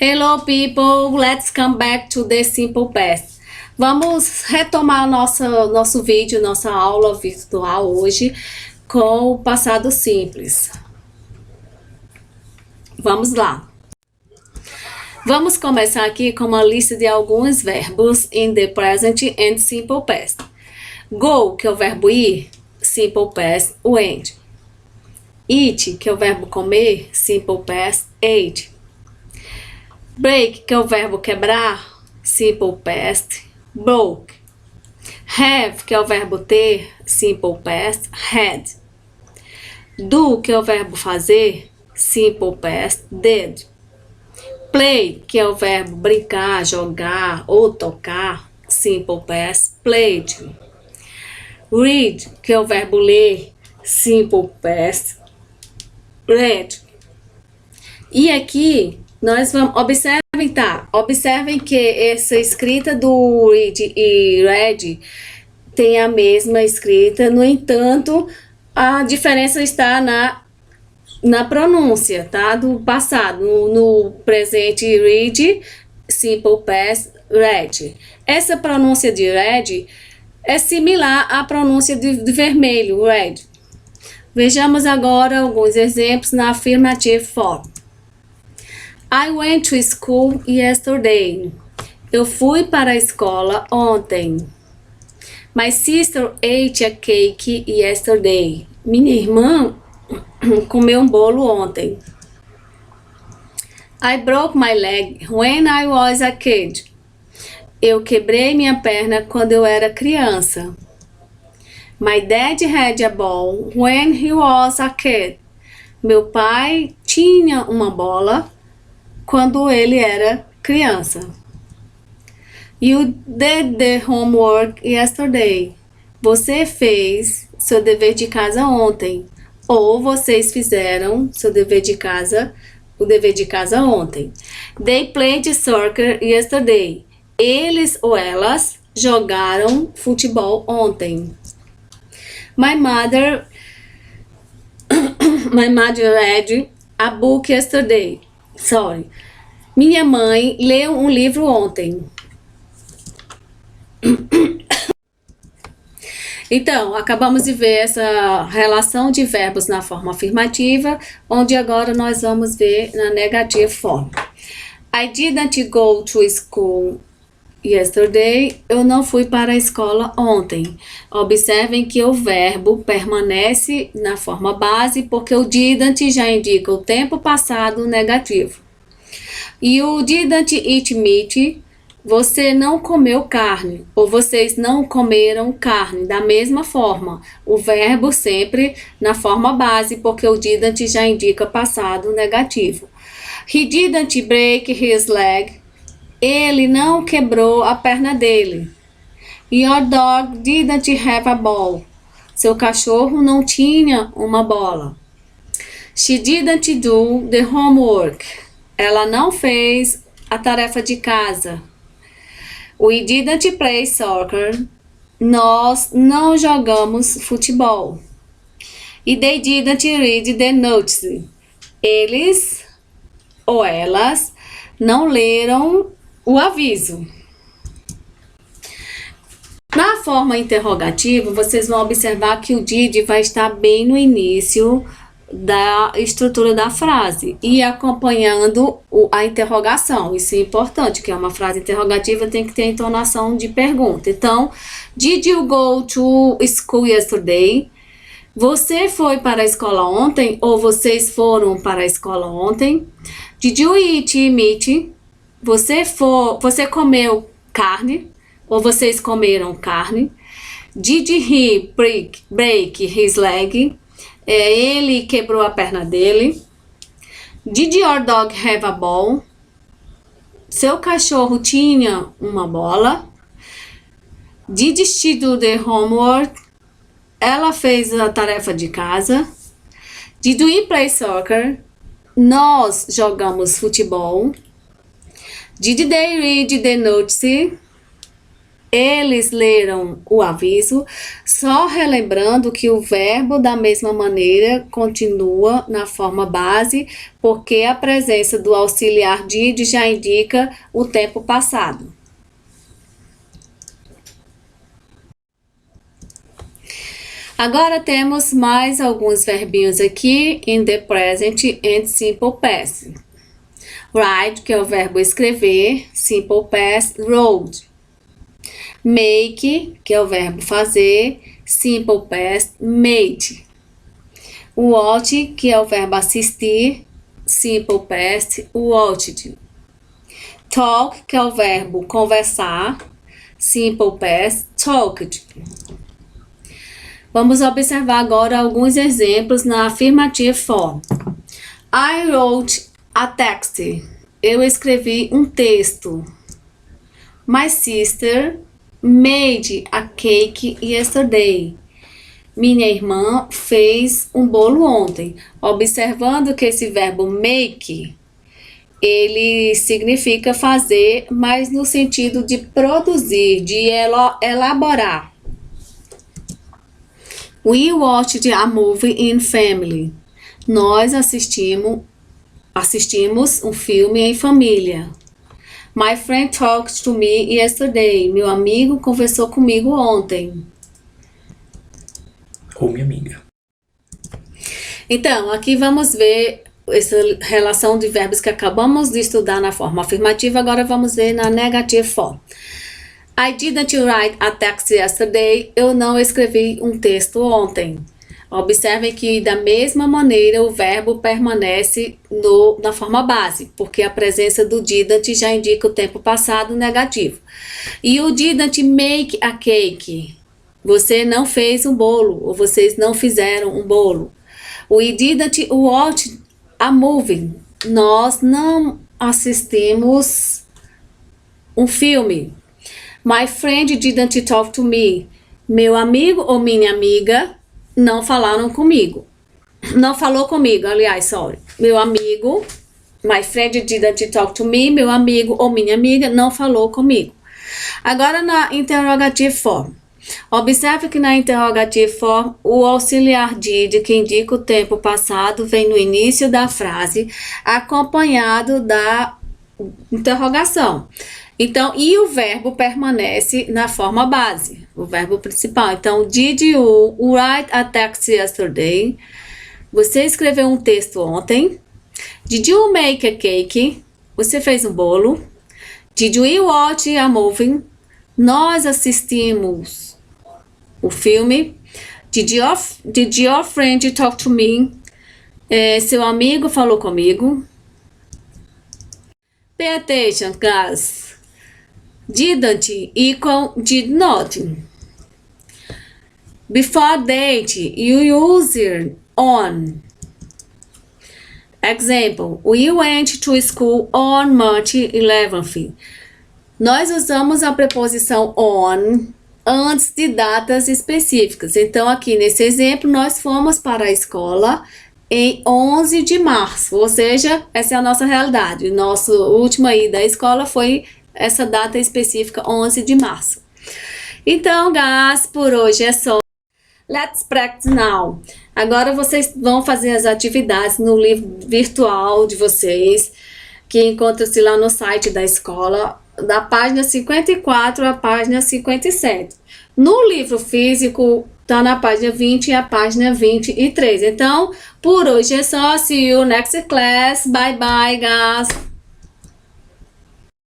Hello people, let's come back to the simple past. Vamos retomar nosso vídeo, nossa aula virtual hoje com o passado simples. Vamos lá. Vamos começar aqui com uma lista de alguns verbos in the present and simple past. Go, que é o verbo ir, simple past, went. Eat, que é o verbo comer, simple past, ate. Break, que é o verbo quebrar, simple past, broke. Have, que é o verbo ter, simple past, had. Do, que é o verbo fazer, simple past, did. Play, que é o verbo brincar, jogar ou tocar, simple past, played. Read, que é o verbo ler, simple past, read. E aqui nós vamos, observem que essa escrita do read e read tem a mesma escrita, no entanto, a diferença está na pronúncia, tá? Do passado, no presente read, simple past, read. Essa pronúncia de read é similar à pronúncia de vermelho, red. Vejamos agora alguns exemplos na affirmative form. I went to school yesterday. Eu fui para a escola ontem. My sister ate a cake yesterday. Minha irmã comeu um bolo ontem. I broke my leg when I was a kid. Eu quebrei minha perna quando eu era criança. My dad had a ball when he was a kid. Meu pai tinha uma bola quando ele era criança. You did the homework yesterday. Você fez seu dever de casa ontem. Ou vocês fizeram seu dever de casa, o dever de casa ontem. They played soccer yesterday. Eles ou elas jogaram futebol ontem. My mother read a book yesterday. Minha mãe leu um livro ontem. Então, acabamos de ver essa relação de verbos na forma afirmativa, onde agora nós vamos ver na negative form. I didn't go to school yesterday. Eu não fui para a escola ontem. Observem que o verbo permanece na forma base, porque o didn't já indica o tempo passado negativo. E o didn't eat meat, você não comeu carne, ou vocês não comeram carne. Da mesma forma, o verbo sempre na forma base, porque o didn't já indica passado negativo. He didn't break his leg. Ele não quebrou a perna dele. Your dog didn't have a ball. Seu cachorro não tinha uma bola. She didn't do the homework. Ela não fez a tarefa de casa. We didn't play soccer. Nós não jogamos futebol. E they didn't read the notice. Eles ou elas não leram o aviso. Na forma interrogativa, vocês vão observar que o did vai estar bem no início da estrutura da frase e acompanhando a interrogação. Isso é importante, que é uma frase interrogativa, tem que ter entonação de pergunta. Então, did you go to school yesterday? Você foi para a escola ontem? Ou vocês foram para a escola ontem? Did you eat meat? Você comeu carne? Ou vocês comeram carne? Did he break his leg? Ele quebrou a perna dele. Did your dog have a ball? Seu cachorro tinha uma bola. Did she do the homework? Ela fez a tarefa de casa. Did we play soccer? Nós jogamos futebol. Did they read the notice? Eles leram o aviso, só relembrando que o verbo, da mesma maneira, continua na forma base, porque a presença do auxiliar did já indica o tempo passado. Agora temos mais alguns verbinhos aqui in the present and simple past. Write, que é o verbo escrever, simple past, wrote. Make, que é o verbo fazer, simple past, made. Watch, que é o verbo assistir, simple past, watched. Talk, que é o verbo conversar, simple past, talked. Vamos observar agora alguns exemplos na affirmative form. I wrote a text. Eu escrevi um texto. My sister made a cake yesterday. Minha irmã fez um bolo ontem. Observando que esse verbo make, ele significa fazer, mas no sentido de produzir, de elaborar. We watched a movie in family. Nós assistimos um filme em família. My friend talked to me yesterday. Meu amigo conversou comigo ontem. Ou minha amiga. Então, aqui vamos ver essa relação de verbos que acabamos de estudar na forma afirmativa. Agora vamos ver na negative form. I didn't write a text yesterday. Eu não escrevi um texto ontem. Observem que, da mesma maneira, o verbo permanece na forma base, porque a presença do didn't já indica o tempo passado negativo. E o didn't make a cake. Você não fez um bolo, ou vocês não fizeram um bolo. We didn't watch a movie. Nós não assistimos um filme. My friend didn't talk to me. Meu amigo ou minha amiga não falaram comigo. Não falou comigo, aliás, sorry. Meu amigo, my friend didn't talk to me. Meu amigo ou minha amiga não falou comigo. Agora na interrogative form. Observe que na interrogative form, o auxiliar did, que indica o tempo passado, vem no início da frase, acompanhado da interrogação. Então, e o verbo permanece na forma base, o verbo principal. Então, did you write a text yesterday? Você escreveu um texto ontem. Did you make a cake? Você fez um bolo. Did we watch a movie? Nós assistimos o filme. Did your friend talk to me? Seu amigo falou comigo. Pay attention, guys. Didn't equal did not. Before date, you use on. Example, we went to school on March 11th. Nós usamos a preposição on antes de datas específicas. Então, aqui nesse exemplo, nós fomos para a escola em 11 de março. Ou seja, essa é a nossa realidade. Nossa última ida à escola foi essa data específica, 11 de março. Então, guys, por hoje é só. Let's practice now. Agora vocês vão fazer as atividades no livro virtual de vocês, que encontra-se lá no site da escola, da página 54 à página 57. No livro físico, tá na página 20 e a página 23. Então, por hoje é só. See you next class. Bye bye, guys.